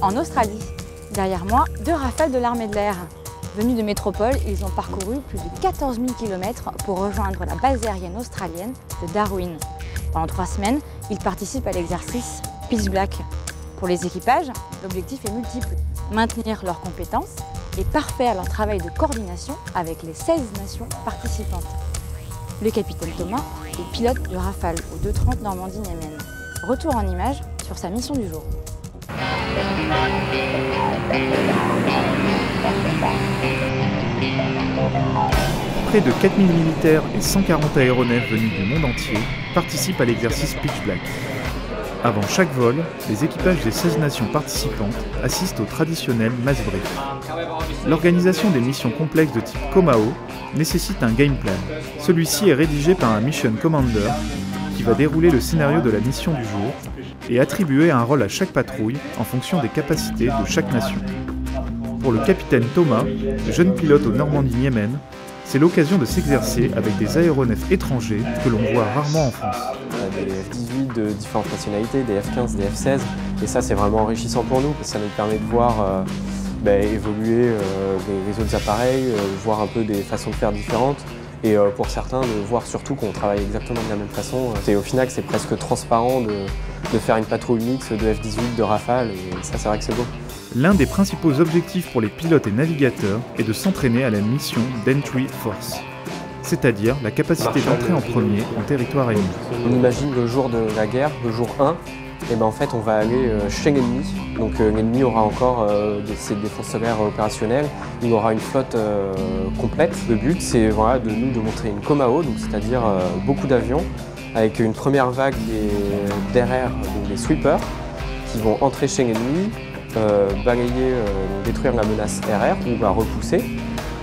en Australie. Derrière moi, 2 Rafales de l'armée de l'air. Venus de métropole, ils ont parcouru plus de 14 000 km pour rejoindre la base aérienne australienne de Darwin. Pendant 3 semaines, ils participent à l'exercice Pitch Black. Pour les équipages, l'objectif est multiple. Maintenir leurs compétences et parfaire leur travail de coordination avec les 16 nations participantes. Le capitaine Thomas est pilote de Rafale au 230 Normandie-Niemen. Retour en images sur sa mission du jour. Près de 4000 militaires et 140 aéronefs venus du monde entier participent à l'exercice Pitch Black. Avant chaque vol, les équipages des 16 nations participantes assistent au traditionnel mass brief. L'organisation des missions complexes de type Comao nécessite un game plan. Celui-ci est rédigé par un mission commander qui va dérouler le scénario de la mission du jour et attribuer un rôle à chaque patrouille en fonction des capacités de chaque nation. Pour le capitaine Thomas, jeune pilote au Normandie-Niemen, c'est l'occasion de s'exercer avec des aéronefs étrangers que l'on voit rarement en France. Des F-18 de différentes nationalités, des F-15, des F-16, et ça c'est vraiment enrichissant pour nous, parce que ça nous permet de voir évoluer les autres appareils, voir un peu des façons de faire différentes, et pour certains de voir surtout qu'on travaille exactement de la même façon. Et au final c'est presque transparent de faire une patrouille mixte de F-18, de Rafale, et ça c'est vrai que c'est beau. L'un des principaux objectifs pour les pilotes et navigateurs est de s'entraîner à la mission d'Entry Force, c'est-à-dire la capacité d'entrer en premier en territoire ennemi. On imagine le jour de la guerre, le jour 1, et en fait on va aller chez l'ennemi. Donc l'ennemi aura encore ses défenses solaires opérationnelles, il aura une flotte complète. Le but c'est de nous de montrer une Comao, c'est-à-dire beaucoup d'avions, avec une première vague des DRR, donc des sweepers, qui vont entrer chez l'ennemi, balayer, détruire la menace RR ou la repousser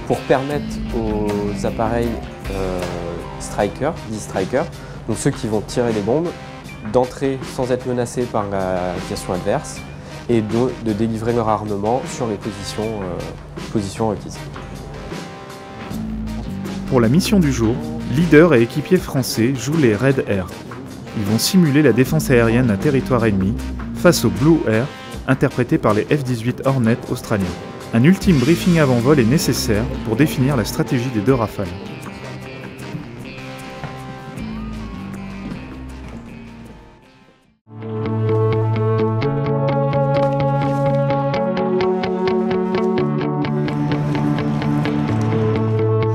pour permettre aux appareils Striker, dits Striker, donc ceux qui vont tirer les bombes, d'entrer sans être menacés par l'aviation adverse et de délivrer leur armement sur les positions requises. Pour la mission du jour, leaders et équipiers français jouent les Red Air. Ils vont simuler la défense aérienne d'un territoire ennemi face au Blue Air, interprété par les F-18 Hornet australiens. Un ultime briefing avant vol est nécessaire pour définir la stratégie des 2 Rafales.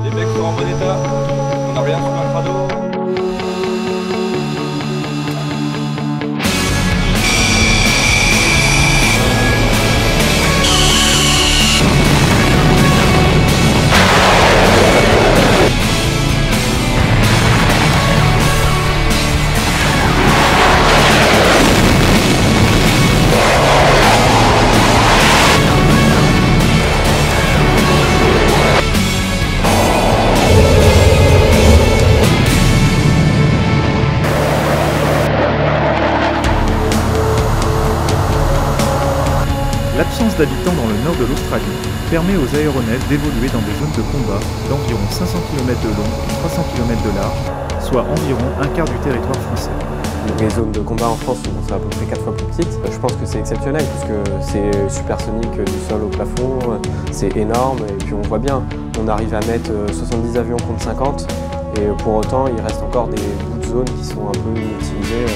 Les mecs sont en bon état, on n'a rien sur le crado. L'absence d'habitants dans le nord de l'Australie permet aux aéronefs d'évoluer dans des zones de combat d'environ 500 km de long et 300 km de large, soit environ un quart du territoire français. Les zones de combat en France sont à peu près 4 fois plus petites. Je pense que c'est exceptionnel puisque c'est supersonique du sol au plafond, c'est énorme et puis on voit bien, on arrive à mettre 70 avions contre 50 et pour autant il reste encore des bouts de zone qui sont un peu inutilisés.